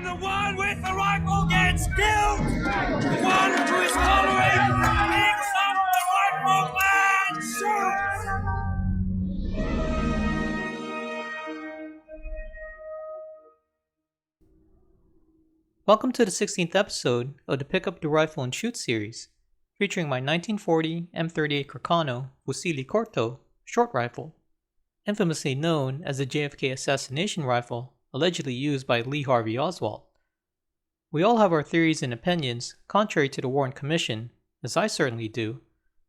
When the one with the rifle gets killed, the one who is following picks up the rifle and shoots. Welcome to the 16th episode of the Pick Up the Rifle and Shoot series, featuring my 1940 M38 CARCANO Fucile Corto short rifle, infamously known as the JFK assassination rifle allegedly used by Lee Harvey Oswald. We all have our theories and opinions contrary to the Warren Commission, as I certainly do,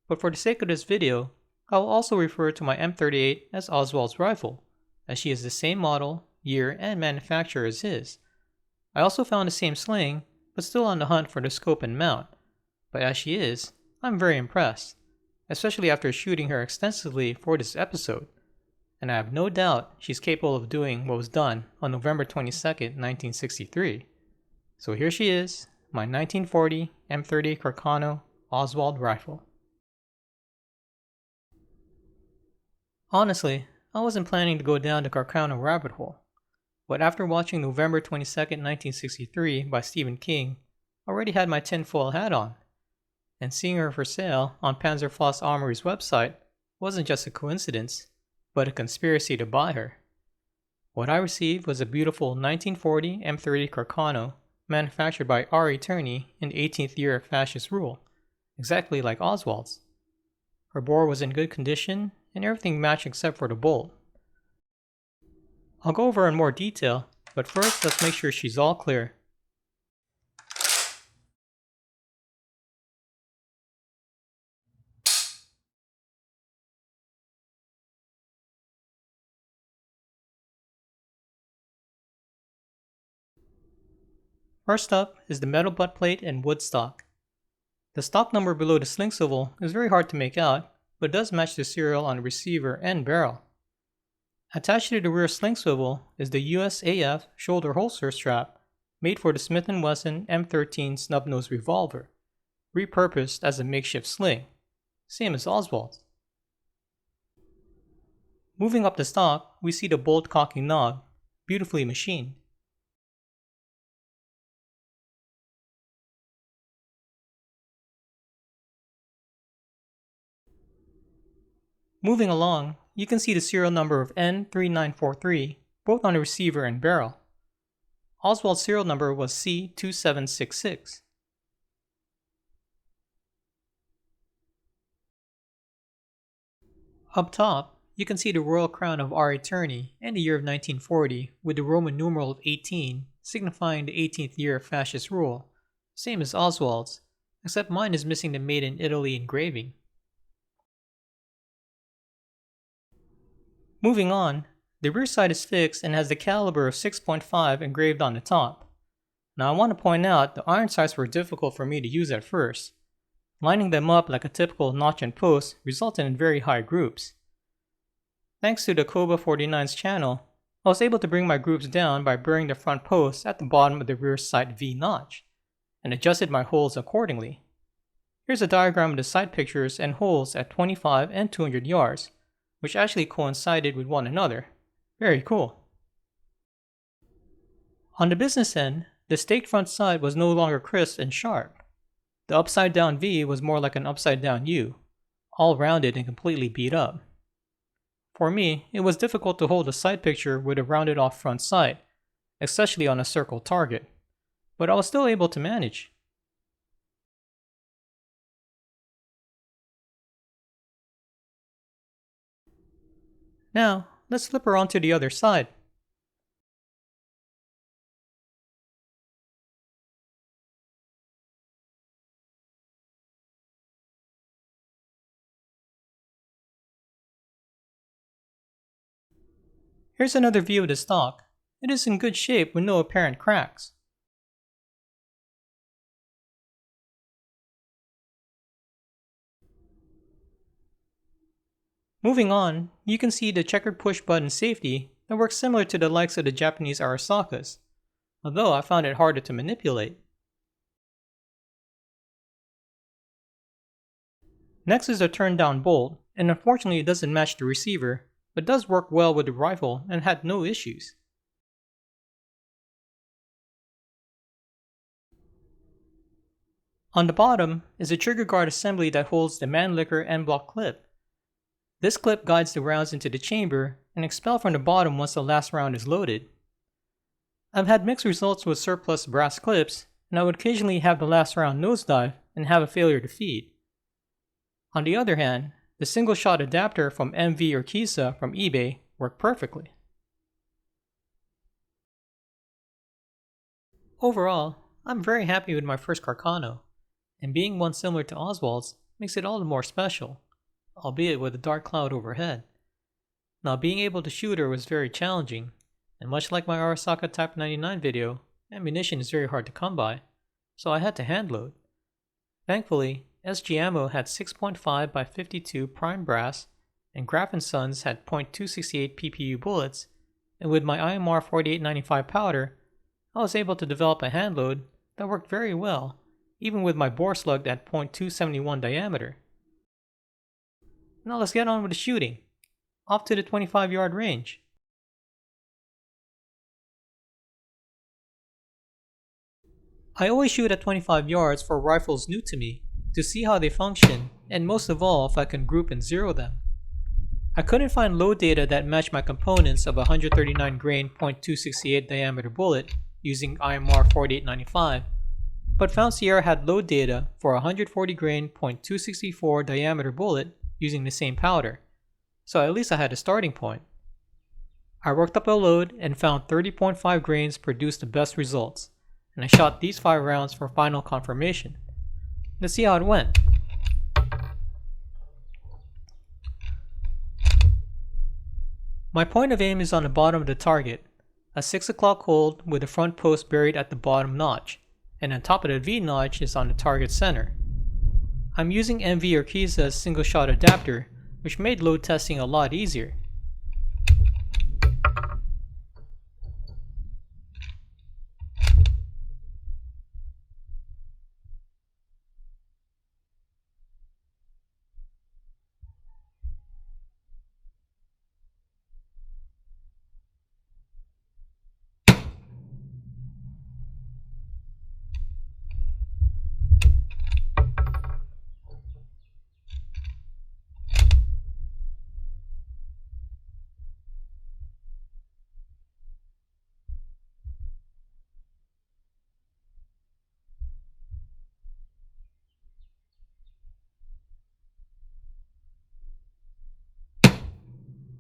but for the sake of this video, I will also refer to my M38 as Oswald's rifle, as she is the same model, year, and manufacturer as his. I also found the same sling, but still on the hunt for the scope and mount. But as she is, I'm very impressed, especially after shooting her extensively for this episode, and I have no doubt she's capable of doing what was done on November 22nd, 1963. So here she is, my 1940 M38 CARCANO Oswald rifle. Honestly, I wasn't planning to go down the CARCANO rabbit hole. But after watching November 22, 1963 by Stephen King, I already had my tinfoil hat on. And seeing her for sale on Panzerfaust Armory's website wasn't just a coincidence, but a conspiracy to buy her. What I received was a beautiful 1940 M38 CARCANO manufactured by R.E. Turney in the 18th year of fascist rule, exactly like Oswald's. Her bore was in good condition and everything matched except for the bolt. I'll go over in more detail, but first let's make sure she's all clear. First up is the metal butt plate and wood stock. The stock number below the sling swivel is very hard to make out, but does match the serial on the receiver and barrel. Attached to the rear sling swivel is the USAF shoulder holster strap made for the Smith & Wesson M13 snub-nose revolver, repurposed as a makeshift sling, same as Oswald's. Moving up the stock, we see the bolt cocking knob, beautifully machined. Moving along, you can see the serial number of N3943 both on the receiver and barrel. Oswald's serial number was C2766. Up top, you can see the royal crown of R.E. Turney and the year of 1940 with the Roman numeral of 18 signifying the 18th year of fascist rule, same as Oswald's, except mine is missing the Made in Italy engraving. Moving on, the rear sight is fixed and has the caliber of 6.5 engraved on the top. Now I want to point out the iron sights were difficult for me to use at first. Lining them up like a typical notch and post resulted in very high groups. Thanks to the Koba 49's channel, I was able to bring my groups down by burying the front post at the bottom of the rear sight V notch, and adjusted my holes accordingly. Here's a diagram of the sight pictures and holes at 25 and 200 yards, which actually coincided with one another. Very cool. On the business end, the staked front sight was no longer crisp and sharp. The upside down V was more like an upside down U, all rounded and completely beat up. For me, it was difficult to hold a sight picture with a rounded off front sight, especially on a circle target, but I was still able to manage. Now, let's flip her onto the other side. Here's another view of the stock. It is in good shape with no apparent cracks. Moving on, you can see the checkered push button safety that works similar to the likes of the Japanese Arasakas, although I found it harder to manipulate. Next is the turn down bolt, and unfortunately it doesn't match the receiver, but does work well with the rifle and had no issues. On the bottom is a trigger guard assembly that holds the Mannlicher N-block clip. This clip guides the rounds into the chamber and expel from the bottom once the last round is loaded. I've had mixed results with surplus brass clips, and I would occasionally have the last round nosedive and have a failure to feed. On the other hand, the single-shot adapter from MV or Kisa from eBay worked perfectly. Overall, I'm very happy with my first Carcano, and being one similar to Oswald's makes it all the more special, albeit with a dark cloud overhead. Now, being able to shoot her was very challenging, and much like my Arasaka Type 99 video, ammunition is very hard to come by, so I had to hand load. Thankfully, SG Ammo had 6.5 by 52 prime brass, and Graf & Sons had .268 PPU bullets, and with my IMR 4895 powder, I was able to develop a hand load that worked very well, even with my bore slug at .271 diameter. Now let's get on with the shooting. Off to the 25-yard range. I always shoot at 25 yards for rifles new to me, to see how they function, and most of all if I can group and zero them. I couldn't find load data that matched my components of a 139 grain .268 diameter bullet using IMR 4895, but found Sierra had load data for a 140 grain .264 diameter bullet using the same powder, so at least I had a starting point. I worked up a load and found 30.5 grains produced the best results, and I shot these 5 rounds for final confirmation. Let's see how it went. My point of aim is on the bottom of the target, a 6 o'clock hold with the front post buried at the bottom notch, and on top of the V notch is on the target center. I'm using MV or Kisa's single shot adapter, which made load testing a lot easier.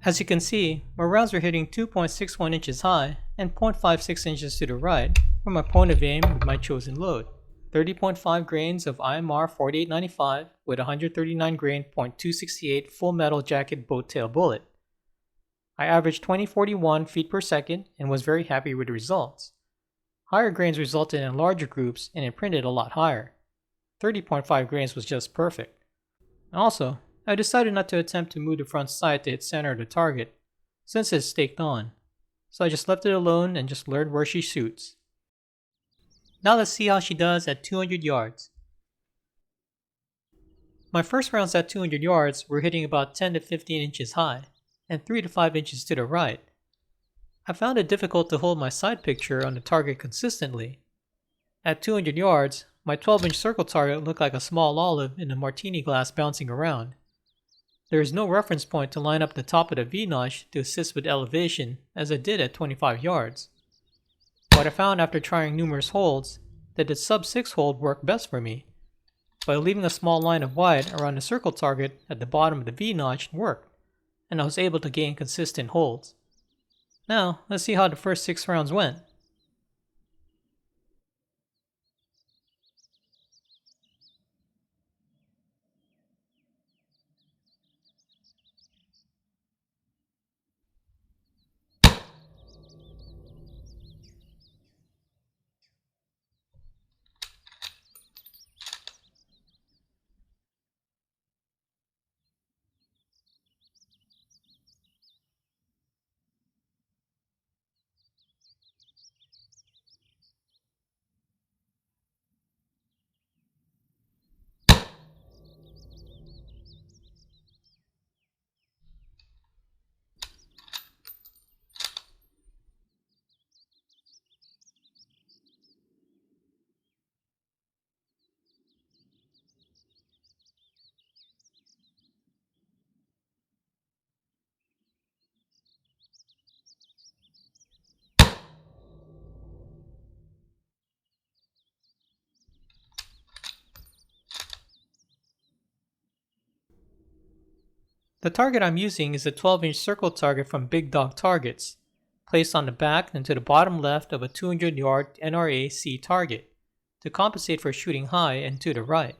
As you can see, my rounds were hitting 2.61 inches high and 0.56 inches to the right from my point of aim with my chosen load. 30.5 grains of IMR 4895 with 139 grain .268 full metal jacket boat tail bullet. I averaged 2041 feet per second and was very happy with the results. Higher grains resulted in larger groups and it printed a lot higher. 30.5 grains was just perfect. Also, I decided not to attempt to move the front sight to hit center of the target, since it's staked on, so I just left it alone and just learned where she shoots. Now let's see how she does at 200 yards. My first rounds at 200 yards were hitting about 10 to 15 inches high, and 3 to 5 inches to the right. I found it difficult to hold my sight picture on the target consistently. At 200 yards, my 12-inch circle target looked like a small olive in a martini glass bouncing around. There is no reference point to line up the top of the V-notch to assist with elevation as I did at 25 yards. But I found after trying numerous holds that the sub-6 hold worked best for me. By leaving a small line of white around the circle target at the bottom of the V-notch worked, and I was able to gain consistent holds. Now, let's see how the first 6 rounds went. The target I'm using is a 12-inch circle target from Big Dog Targets, placed on the back and to the bottom left of a 200-yard NRA-C target, to compensate for shooting high and to the right.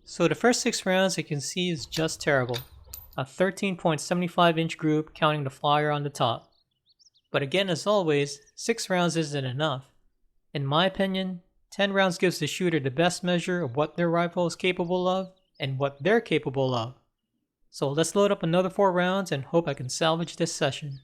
So the first 6 rounds you can see is just terrible. A 13.75-inch group counting the flyer on the top. But again, as always, 6 rounds isn't enough. In my opinion, 10 rounds gives the shooter the best measure of what their rifle is capable of and what they're capable of. So let's load up another 4 rounds and hope I can salvage this session.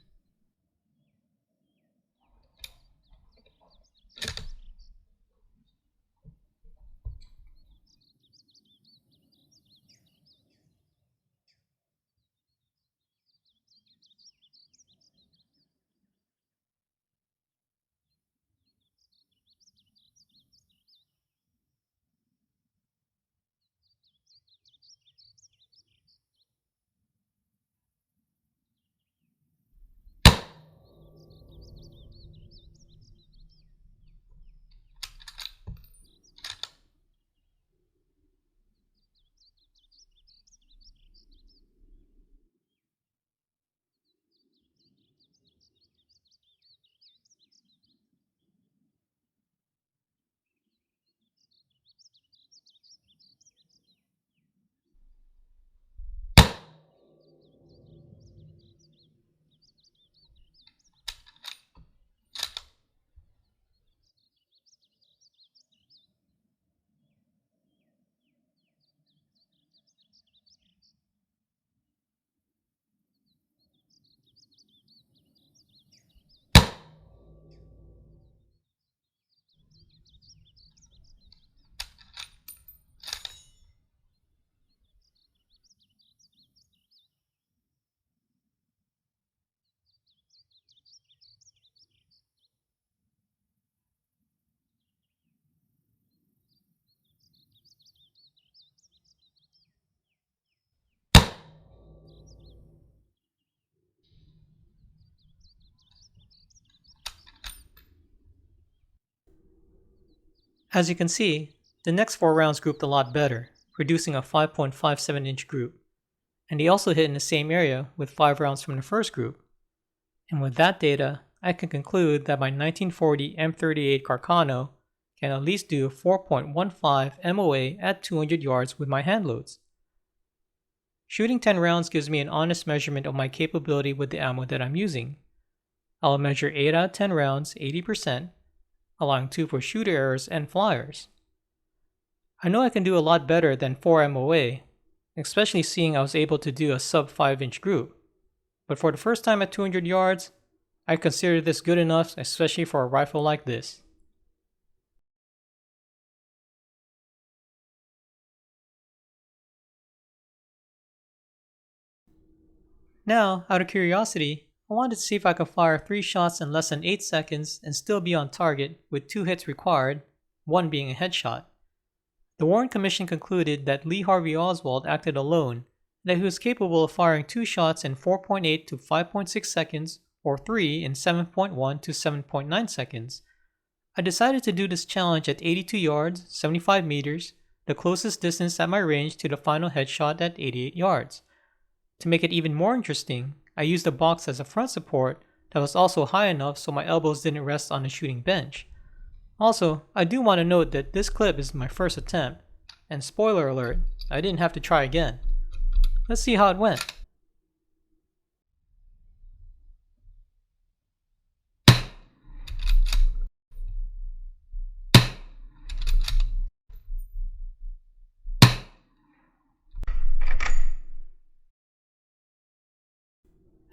As you can see, the next 4 rounds grouped a lot better, producing a 5.57-inch group, and they also hit in the same area with 5 rounds from the first group. And with that data, I can conclude that my 1940 M38 Carcano can at least do 4.15 MOA at 200 yards with my hand loads. Shooting 10 rounds gives me an honest measurement of my capability with the ammo that I'm using. I'll measure 8 out of 10 rounds 80%, allowing 2 for shooter errors and flyers. I know I can do a lot better than 4 MOA, especially seeing I was able to do a sub 5-inch group. But for the first time at 200 yards, I consider this good enough, especially for a rifle like this. Now, out of curiosity, I wanted to see if I could fire 3 shots in less than 8 seconds and still be on target with 2 hits required, 1 being a headshot. The Warren Commission concluded that Lee Harvey Oswald acted alone, and that he was capable of firing 2 shots in 4.8 to 5.6 seconds or 3 in 7.1 to 7.9 seconds. I decided to do this challenge at 82 yards, 75 meters, the closest distance at my range to the final headshot at 88 yards. To make it even more interesting, I used a box as a front support that was also high enough so my elbows didn't rest on the shooting bench. Also, I do want to note that this clip is my first attempt, and spoiler alert, I didn't have to try again. Let's see how it went.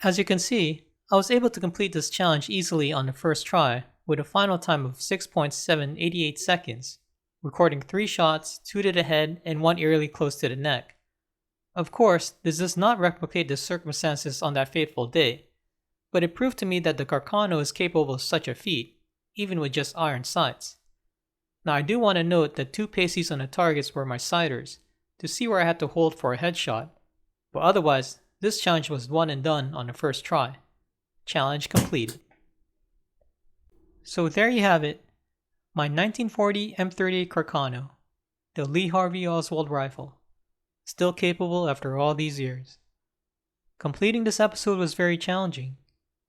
As you can see, I was able to complete this challenge easily on the first try with a final time of 6.788 seconds, recording 3 shots, 2 to the head and 1 eerily close to the neck. Of course, this does not replicate the circumstances on that fateful day, but it proved to me that the Carcano is capable of such a feat, even with just iron sights. Now I do want to note that 2 pasties on the targets were my sighters, to see where I had to hold for a headshot, but otherwise, this challenge was one and done on the first try. Challenge completed. So there you have it, my 1940 M38 Carcano, the Lee Harvey Oswald rifle, still capable after all these years. Completing this episode was very challenging,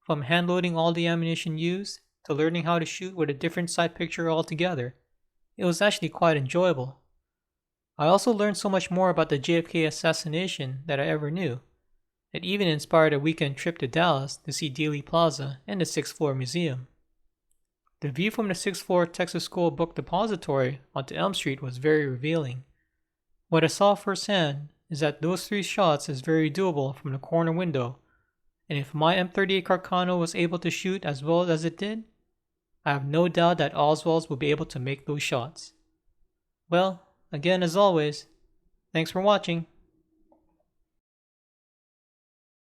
from hand-loading all the ammunition used to learning how to shoot with a different sight picture altogether. It was actually quite enjoyable. I also learned so much more about the JFK assassination that I ever knew. It even inspired a weekend trip to Dallas to see Dealey Plaza and the 6th floor museum. The view from the 6th floor Texas School Book Depository onto Elm Street was very revealing. What I saw firsthand is that those 3 shots is very doable from the corner window, and if my M38 Carcano was able to shoot as well as it did, I have no doubt that Oswald's will be able to make those shots. Well, again as always, thanks for watching.